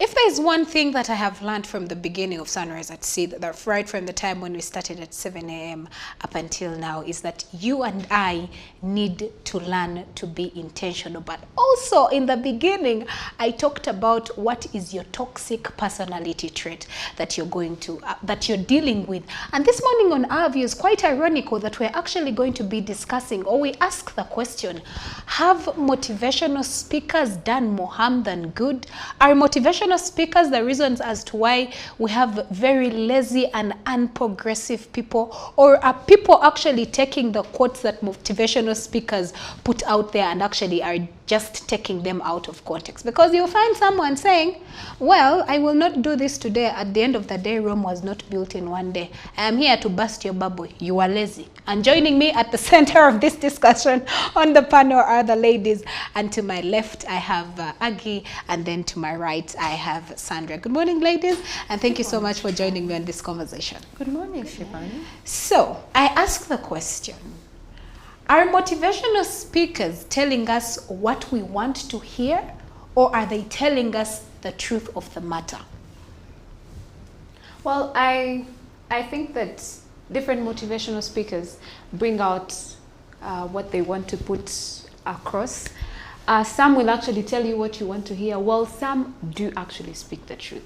If there's one thing that I have learned from the beginning of Sunrise at Sea, that right from the time when we started at 7 a.m. up until now, is that you and I need to learn to be intentional. But also in the beginning, I talked about what is your toxic personality trait that you're going to, that you're dealing with. And this morning on our view is quite ironical that we're actually going to be discussing, or we ask the question, have motivational speakers done more harm than good? Are motivational speakers the reasons as to why we have very lazy and unprogressive people? Or are people actually taking the quotes that motivational speakers put out there and actually are just taking them out of context? Because you'll find someone saying, well, I will not do this today. At the end of the day, Rome was not built in one day. I am here to burst your bubble. You are lazy. And joining me at the center of this discussion on the panel are the ladies. And to my left, I have Aggie, and then to my right, I have Sandra. Good morning, ladies, and thank you so much for joining me on this conversation. Good morning, Shivani. So, I ask the question, are motivational speakers telling us what we want to hear, or are they telling us the truth of the matter? Well, I think that different motivational speakers bring out what they want to put across. Some will actually tell you what you want to hear, while some do actually speak the truth.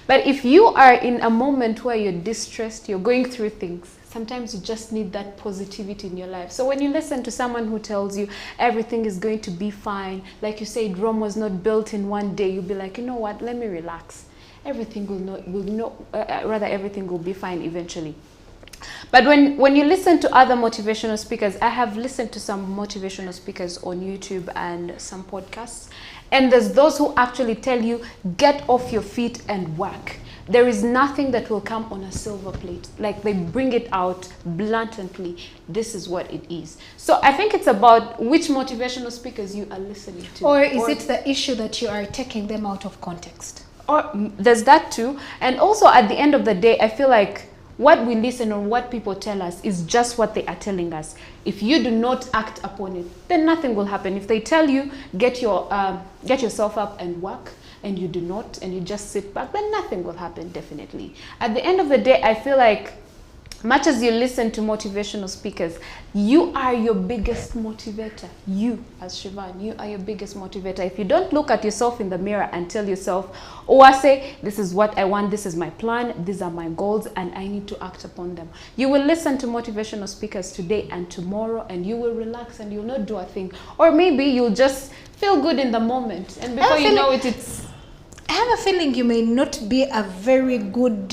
But if you are in a moment where you're distressed, you're going through things, sometimes you just need that positivity in your life. So when you listen to someone who tells you everything is going to be fine, like you said, Rome was not built in one day, you'll be like, you know what, let me relax. Everything everything will be fine eventually. But when you listen to other motivational speakers, I have listened to some motivational speakers on YouTube and some podcasts, and there's those who actually tell you, get off your feet and work. There is nothing that will come on a silver plate. Like, they bring it out blatantly. This is what it is. So I think it's about which motivational speakers you are listening to. Or is it the issue that you are taking them out of context? Or there's that too. And also at the end of the day, I feel like what we listen or what people tell us is just what they are telling us. If you do not act upon it, then nothing will happen. If they tell you, get yourself up and work, and you do not, and you just sit back, then nothing will happen, definitely. At the end of the day, I feel like much as you listen to motivational speakers, you are your biggest motivator. You, as Shivan, you are your biggest motivator. If you don't look at yourself in the mirror and tell yourself, oh, I say, this is what I want, this is my plan, these are my goals, and I need to act upon them. You will listen to motivational speakers today and tomorrow, and you will relax and you'll not do a thing. Or maybe you'll just feel good in the moment, and before you know it, it's... I have a feeling you may not be a very good...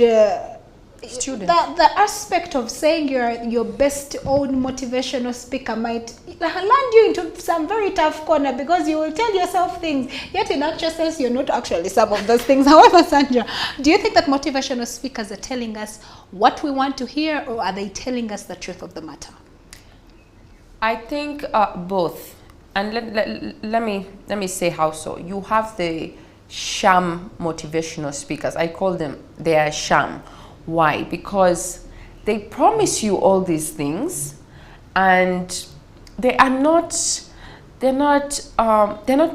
student. The aspect of saying you're your best own motivational speaker might land you into some very tough corner, because you will tell yourself things, yet in actual sense you're not actually some of those things. However, Sandra, do you think that motivational speakers are telling us what we want to hear, or are they telling us the truth of the matter? I think both. And let me say how so. You have the sham motivational speakers. I call them, they are sham. Why? Because they promise you all these things, and they're not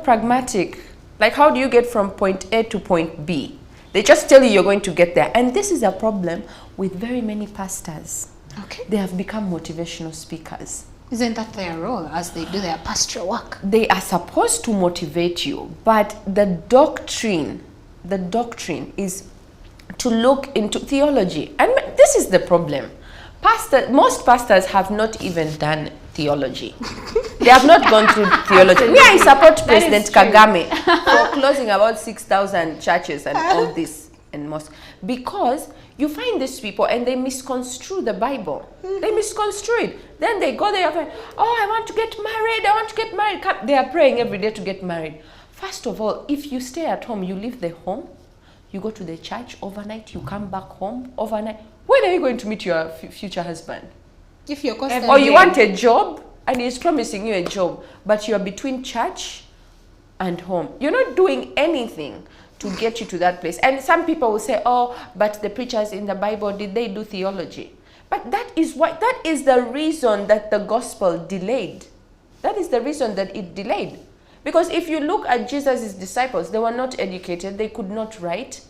pragmatic. Like, how do you get from point A to point B? They just tell you you're going to get there. And this is a problem with very many pastors. Okay. They have become motivational speakers. Isn't that their role as they do their pastoral work? They are supposed to motivate you, but the doctrine is to look into theology. And this is the problem. Most pastors have not even done theology. They have not gone through theology. Me, I support President Kagame for closing about 6,000 churches and all this and most. Because you find these people and they misconstrue the Bible. They misconstrue it. Then they go there and, oh, I want to get married. I want to get married. They are praying every day to get married. First of all, if you stay at home, you leave the home, you go to the church overnight, you come back home overnight. When are you going to meet your future husband? If you're or you want a job and he's promising you a job, but you're between church and home. You're not doing anything to get you to that place. And some people will say, oh, but the preachers in the Bible, did they do theology? But that is the reason that the gospel delayed. That is the reason that it delayed. Because if you look at Jesus' disciples, they were not educated, they could not write.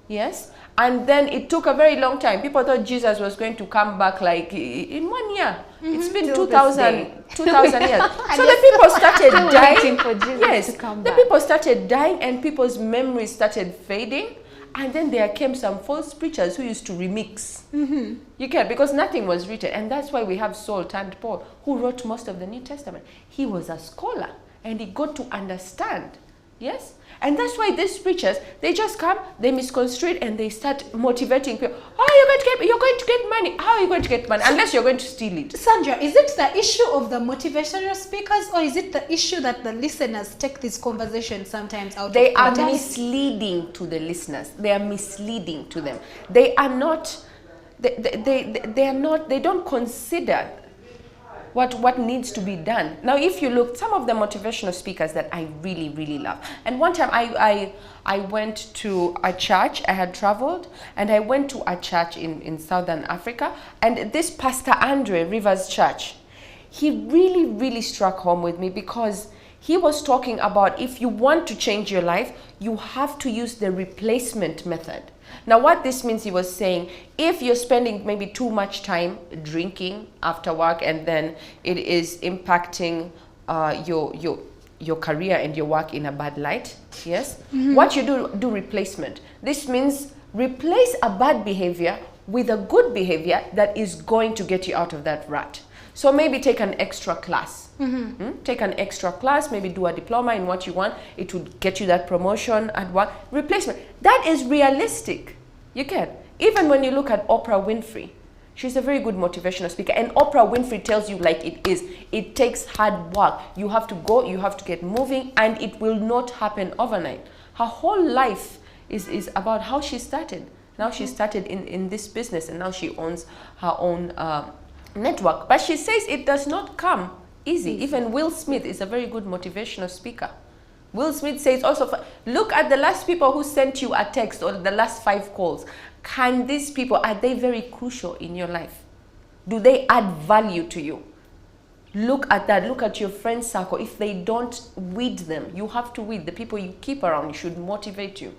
Yes? And then it took a very long time. People thought Jesus was going to come back like in 1 year. It's been 2,000 years. So the people started dying. For Jesus yes, to come the back. people started dying and people's memories started fading. And then there came some false preachers who used to remix. You get, because nothing was written. And that's why we have Saul turned Paul, who wrote most of the New Testament. He was a scholar and he got to understand. Yes? And that's why these preachers, they just come, they misconstrue it, and they start motivating people. Oh, you're going to get money. How are you going to get money? Unless you're going to steal it. Sandra, is it the issue of the motivational speakers, or is it the issue that the listeners take this conversation sometimes out They of are context? misleading to the listeners. They are misleading to them. They are not, they don't consider what needs to be done. Now, if you look, some of the motivational speakers that I really, really love. And one time I went to a church, I had traveled, and I went to a church in Southern Africa, and this Pastor Andre Rivers Church, he really, really struck home with me, because he was talking about, if you want to change your life, you have to use the replacement method. Now, what this means, he was saying, if you're spending maybe too much time drinking after work, and then it is impacting your career and your work in a bad light, yes, what you do replacement. This means replace a bad behavior with a good behavior that is going to get you out of that rut. So maybe take an extra class. Take an extra class, maybe do a diploma in what you want. It would get you that promotion at work. Replacement. That is realistic. You can. Even when you look at Oprah Winfrey, she's a very good motivational speaker. And Oprah Winfrey tells you like it is. It takes hard work. You have to go, you have to get moving, and it will not happen overnight. Her whole life is about how she started. Now she started in this business, and now she owns her own network. But she says it does not come easy. Even Will Smith is a very good motivational speaker. Will Smith says also, look at the last people who sent you a text, or the last 5 calls. Can these people, are they very crucial in your life? Do they add value to you? Look at that. Look at your friend circle. If they don't, weed them. You have to weed. The people you keep around should motivate you.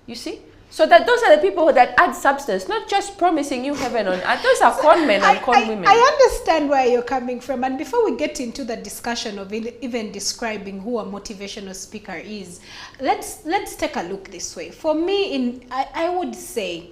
You see? So that those are the people that add substance, not just promising you heaven on earth. Those are con men and con women. I understand where you're coming from. And before we get into the discussion of even describing who a motivational speaker is, let's take a look this way. For me, I would say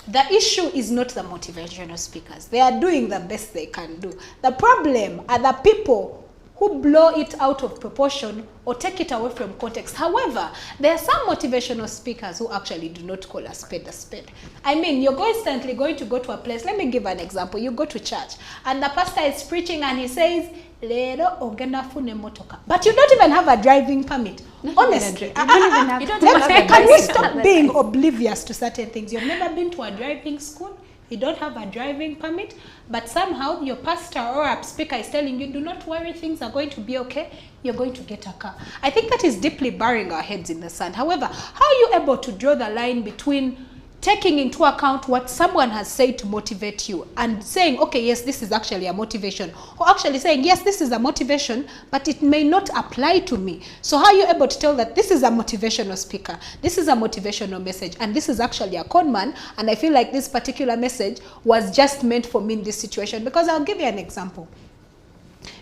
the issue is not the motivational speakers. They are doing the best they can do. The problem are the people who blow it out of proportion or take it away from context. However, there are some motivational speakers who actually do not call a spade a spade. I mean, you're constantly going to go to a place. Let me give an example. You go to church and the pastor is preaching and he says, Lero ogenda fune motoka. But you don't even have a driving permit. Honestly, can we stop being oblivious to certain things? You've never been to a driving school. You don't have a driving permit, but somehow your pastor or a speaker is telling you, do not worry, things are going to be okay, you're going to get a car. I think that is deeply burying our heads in the sand. However, how are you able to draw the line between taking into account what someone has said to motivate you and saying, okay, yes, this is actually a motivation, or actually saying, yes, this is a motivation, but it may not apply to me? So how are you able to tell that this is a motivational speaker, this is a motivational message, and this is actually a con man, and I feel like this particular message was just meant for me in this situation? Because I'll give you an example.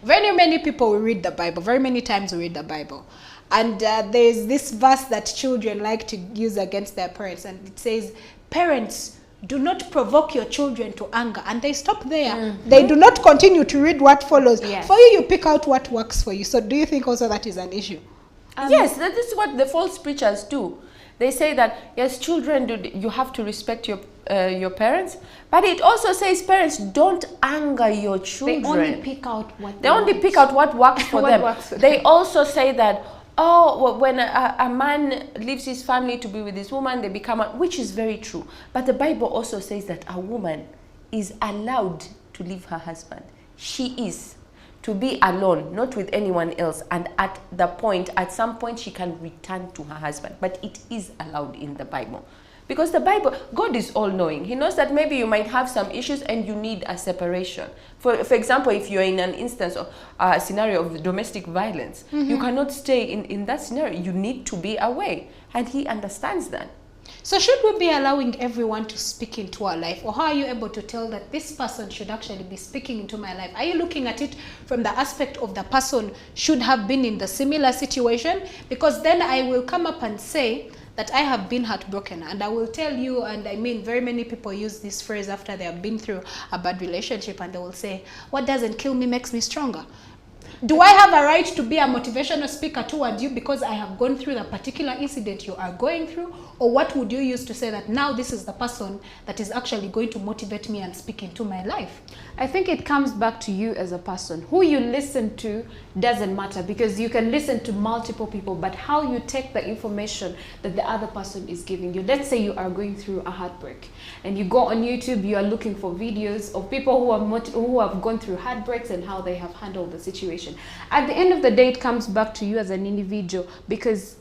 Very many people will read the Bible. Very many times we read the Bible. And there's this verse that children like to use against their parents. And it says, parents, do not provoke your children to anger. And they stop there. They do not continue to read what follows. Yes. For you, you pick out what works for you. So do you think also that is an issue? Yes, that is what the false preachers do. They say that, yes, children, you have to respect your parents. But it also says, parents, don't anger your children. They only pick out what They only pick out what works for What them. works for They also say that, oh, when a man leaves his family to be with his woman, they become, which is very true. But the Bible also says that a woman is allowed to leave her husband. She is to be alone, not with anyone else. And at some point, she can return to her husband. But it is allowed in the Bible. Because the Bible, God is all-knowing. He knows that maybe you might have some issues and you need a separation. For example, if you're in an instance of a scenario of domestic violence, you cannot stay in that scenario. You need to be away. And he understands that. So should we be allowing everyone to speak into our life, or how are you able to tell that this person should actually be speaking into my life? Are you looking at it from the aspect of the person should have been in the similar situation? Because then I will come up and say that I have been heartbroken, and I will tell you, and I mean very many people use this phrase after they have been through a bad relationship, and they will say, what doesn't kill me makes me stronger. Do I have a right to be a motivational speaker toward you because I have gone through the particular incident you are going through? Or what would you use to say that now this is the person that is actually going to motivate me and speak into my life? I think it comes back to you as a person. Who you listen to doesn't matter, because you can listen to multiple people, but how you take the information that the other person is giving you. Let's say you are going through a heartbreak and you go on YouTube, you are looking for videos of people who have gone through heartbreaks and how they have handled the situation. At the end of the day, it comes back to you as an individual, because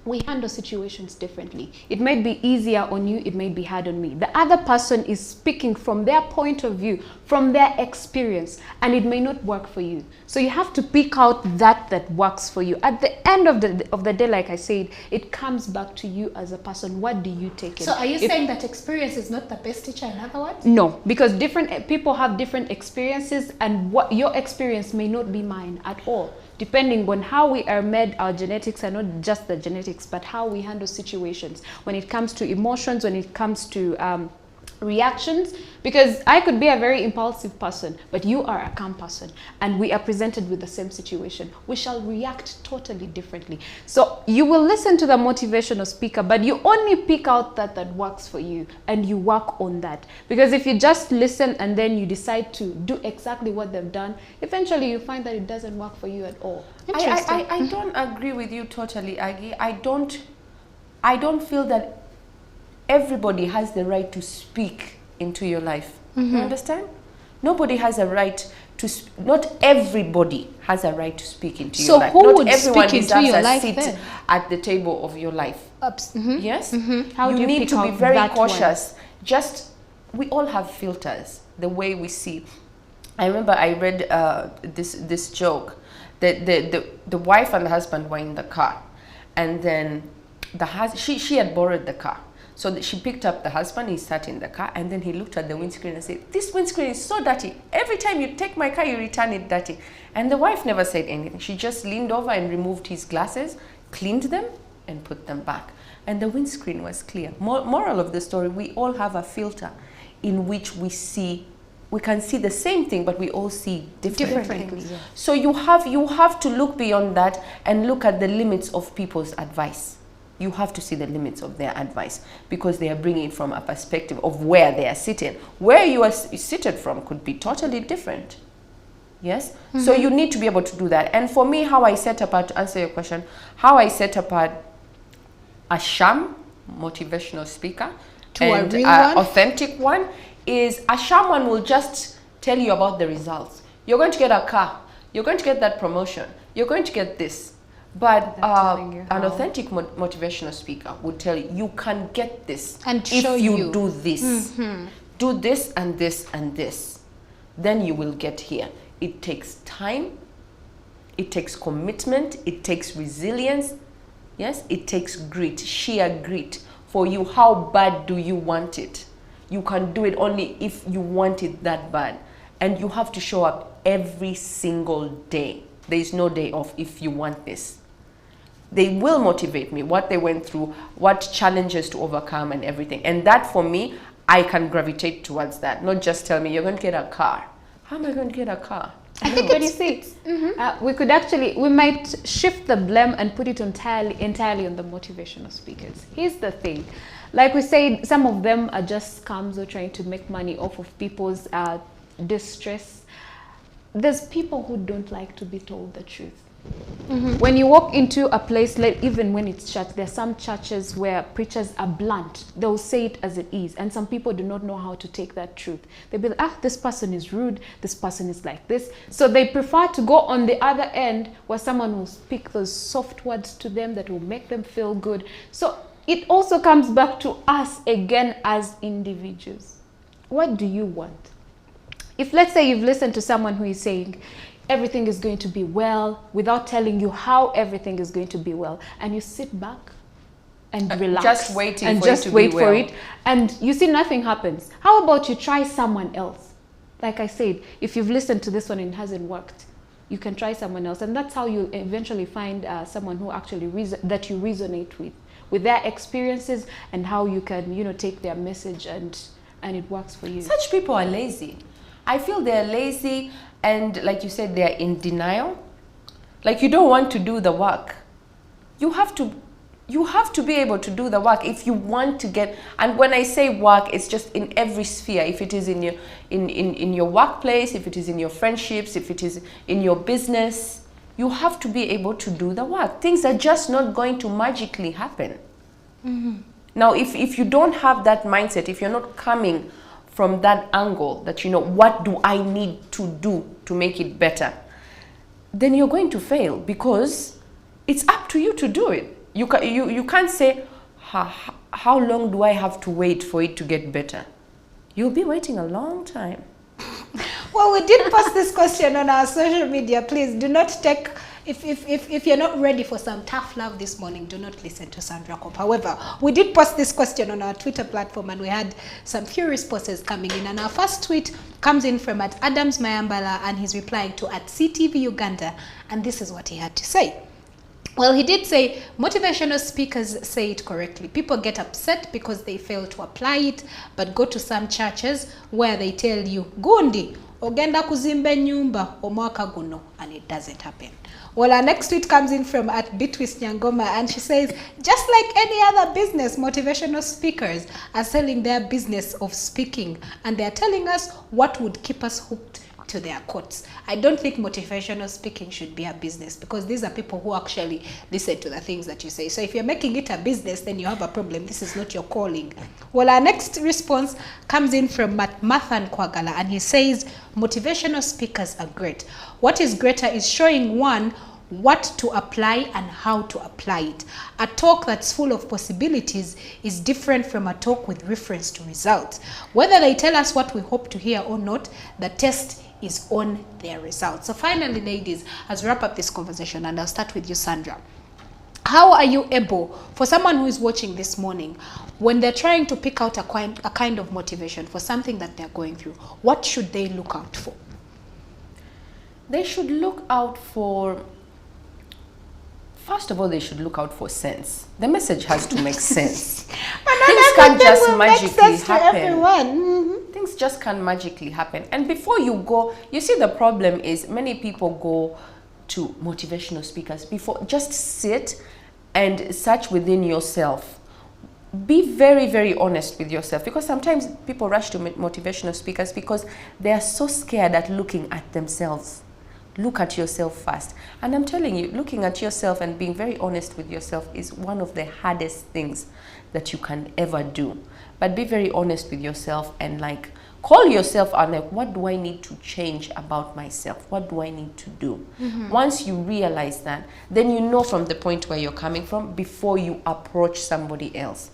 we handle situations differently. It may be easier on you, it may be hard on me. The other person is speaking from their point of view, from their experience, and it may not work for you. So you have to pick out that works for you. At the end of the day, like I said, it comes back to you as a person. What do you take in? So are you saying that experience is not the best teacher, in other words? No, because different people have different experiences, and what your experience may not be mine at all. Depending on how we are made, our genetics are not just the genetics, but how we handle situations. When it comes to emotions, when it comes to reactions, because I could be a very impulsive person, but you are a calm person, and we are presented with the same situation, we shall react totally differently. So you will listen to the motivational speaker, but you only pick out that works for you, and you work on that. Because if you just listen and then you decide to do exactly what they've done, eventually you find that it doesn't work for you at all. I don't agree with you totally, Aggie. I don't feel that everybody has the right to speak into your life. You understand? Nobody has a right to not everybody has a right to speak into your life. So who not would everyone speak into deserves your a life seat then? at the table of your life. Yes? How do you you need pick to be out very that cautious. Just, we all have filters, the way we see. I remember I read this joke. The wife and the husband were in the car, and then she had borrowed the car. So she picked up the husband, he sat in the car, and then he looked at the windscreen and said, this windscreen is so dirty. Every time you take my car, you return it dirty. And the wife never said anything. She just leaned over and removed his glasses, cleaned them, and put them back. And the windscreen was clear. Moral of the story, we all have a filter in which we can see the same thing, but we all see different things. Yeah. So you have to look beyond that and look at the limits of people's advice. You have to see the limits of their advice, because they are bringing it from a perspective of where they are sitting. Where you are seated from could be totally different. Yes? So you need to be able to do that. And for me, how I set apart, to answer your question, how I set apart a sham motivational speaker to and a real one? Authentic one is, a sham one will just tell you about the results. You're going to get a car. You're going to get that promotion. You're going to get this. But an authentic motivational speaker would tell you, you can get this and if you do this. Do this and this and this. Then you will get here. It takes time. It takes commitment. It takes resilience. Yes, it takes grit, sheer grit for you. How bad do you want it? You can do it only if you want it that bad. And you have to show up every single day. There is no day off if you want this. They will motivate me, what they went through, what challenges to overcome and everything. And that, for me, I can gravitate towards that. Not just tell me, you're going to get a car. How am I going to get a car? I think what you see, we might shift the blame and put it entirely on the motivational speakers. Here's the thing. Like we said, some of them are just scams or trying to make money off of people's distress. There's people who don't like to be told the truth. When you walk into a place, like even when it's church, there are some churches where preachers are blunt. They'll say it as it is, and some people do not know how to take that truth. They'll be like, this person is rude, this person is like this. So they prefer to go on the other end, where someone will speak those soft words to them that will make them feel good. So it also comes back to us again as individuals. What do you want? If, let's say, you've listened to someone who is saying everything is going to be well without telling you how everything is going to be well, and you sit back and relax just waiting and for just it to wait be for well. it, and you see nothing happens. How about you try someone else? Like I said, if you've listened to this one and it hasn't worked, you can try someone else, and that's how you eventually find someone who actually that you resonate with their experiences, and how you can, you know, take their message and it works for you. Such people are lazy. I feel they're lazy, and like you said, they're in denial. Like, you don't want to do the work. You have to be able to do the work if you want to get. And when I say work, it's just in every sphere. If it is in your in your workplace, if it is in your friendships, if it is in your business, you have to be able to do the work. Things are just not going to magically happen. Now, if you don't have that mindset, if you're not coming from that angle that, you know, what do I need to do to make it better, then you're going to fail, because it's up to you to do it. You can't say, how long do I have to wait for it to get better? You'll be waiting a long time. Well, we did post this question on our social media. Please do not take, if you're not ready for some tough love this morning, do not listen to Sandra Kopp. However, we did post this question on our Twitter platform, and we had some few responses coming in. And our first tweet comes in from @Adams Mayambala, and he's replying to @CTV Uganda, and this is what he had to say. Well, he did say, motivational speakers say it correctly. People get upset because they fail to apply it, but go to some churches where they tell you, Gundi, ogenda kuzimba nyumba omwaka guno, and it doesn't happen. Well, our next tweet comes in from @Bitwist Nyangoma, and she says, just like any other business, motivational speakers are selling their business of speaking, and they're telling us what would keep us hooked to their quotes. I don't think motivational speaking should be a business, because these are people who actually listen to the things that you say. So if you're making it a business, then you have a problem. This is not your calling. Well, our next response comes in from Mathan Kwagala, and he says, motivational speakers are great. What is greater is showing one what to apply and how to apply it. A talk that's full of possibilities is different from a talk with reference to results. Whether they tell us what we hope to hear or not, the test is on their results. So finally, ladies, as we wrap up this conversation, and I'll start with you, Sandra, how are you able, for someone who is watching this morning, when they're trying to pick out a kind of motivation for something that they're going through, what should they look out for? They should look out for, first of all, they should look out for sense. The message has to make sense. Things can't just magically happen. Things just can't magically happen. And before you go, you see, the problem is many people go to motivational speakers before. Just sit and search within yourself. Be very, very honest with yourself, because sometimes people rush to motivational speakers because they are so scared at looking at themselves. Look at yourself first. And I'm telling you, looking at yourself and being very honest with yourself is one of the hardest things that you can ever do. But be very honest with yourself and like call yourself out, like, what do I need to change about myself? What do I need to do? Once you realize that, then you know from the point where you're coming from before you approach somebody else.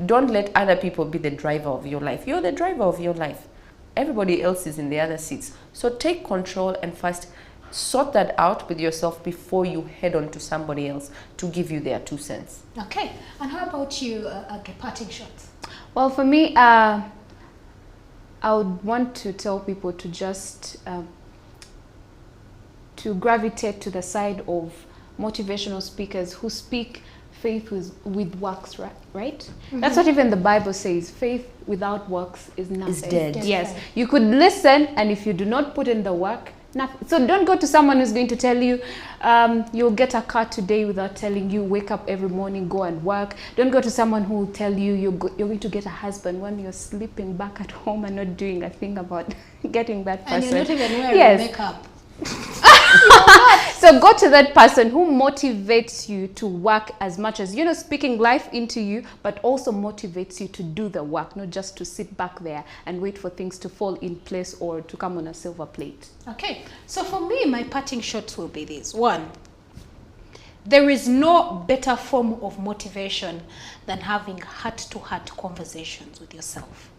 Don't let other people be the driver of your life. You're the driver of your life. Everybody else is in the other seats. So take control and first sort that out with yourself before you head on to somebody else to give you their 2 cents. Okay, and how about you, parting shots? Well, for me, I would want to tell people to just to gravitate to the side of motivational speakers who speak faith with works, right? That's what even the Bible says. Faith without works is nothing. Is dead. Yes, you could listen, and if you do not put in the work, nothing. So don't go to someone who's going to tell you you'll get a car today without telling you wake up every morning, go and work. Don't go to someone who will tell you you're going to get a husband when you're sleeping back at home and not doing a thing about getting that person. And you're not even wearing makeup. So go to that person who motivates you to work as much as, you know, speaking life into you, but also motivates you to do the work, not just to sit back there and wait for things to fall in place or to come on a silver plate. Okay, so for me, my parting shots will be this. 1, There is no better form of motivation than having heart-to-heart conversations with yourself.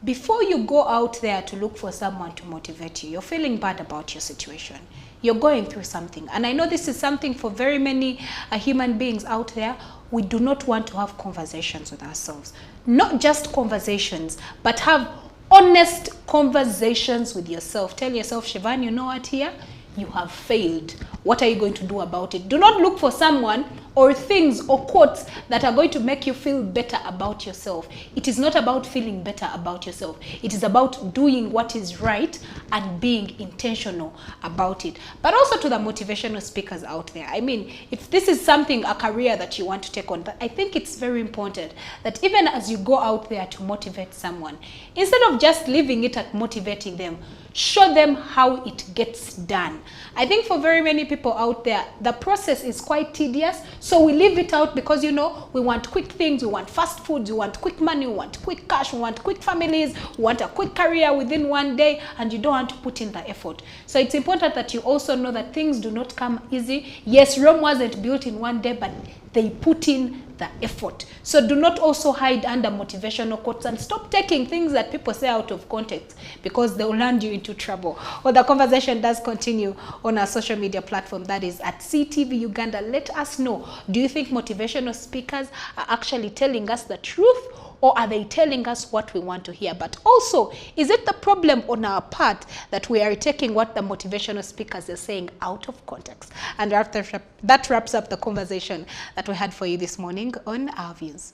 Before you go out there to look for someone to motivate you, you're feeling bad about your situation. You're going through something. And I know this is something for very many human beings out there. We do not want to have conversations with ourselves. Not just conversations, but have honest conversations with yourself. Tell yourself, Shivan, you know what here? You have failed. What are you going to do about it? Do not look for someone or things or quotes that are going to make you feel better about yourself. It is not about feeling better about yourself. It is about doing what is right and being intentional about it. But also to the motivational speakers out there. I mean, if this is something, a career that you want to take on, I think it's very important that even as you go out there to motivate someone, instead of just leaving it at motivating them, show them how it gets done. I think for very many people out there, the process is quite tedious. So we leave it out because, you know, we want quick things, we want fast foods, we want quick money, we want quick cash, we want quick families, we want a quick career within one day, and you don't want to put in the effort. So it's important that you also know that things do not come easy. Yes, Rome wasn't built in one day, but they put in the effort. So do not also hide under motivational quotes and stop taking things that people say out of context, because they will land you into trouble. Well, the conversation does continue on our social media platform, that is at CTV Uganda. Let us know, do you think motivational speakers are actually telling us the truth, or are they telling us what we want to hear? But also, is it the problem on our part that we are taking what the motivational speakers are saying out of context? And after that wraps up the conversation that we had for you this morning on Our Views.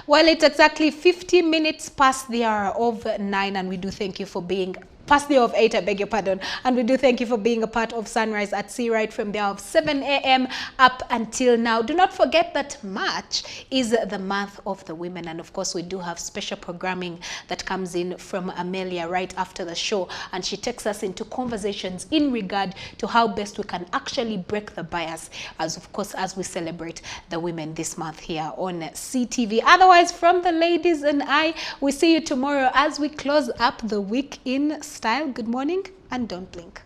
Well, it's exactly 50 minutes past the hour of 9, and we do thank you for being past the hour of 8, I beg your pardon. And we do thank you for being a part of Sunrise at Sea right from the hour of 7 a.m. up until now. Do not forget that March is the month of the women. And of course, we do have special programming that comes in from Amelia right after the show. And she takes us into conversations in regard to how best we can actually break the bias, as of course, as we celebrate the women this month here on CTV. Otherwise, from the ladies and I, we see you tomorrow as we close up the week in style. Good morning and don't blink.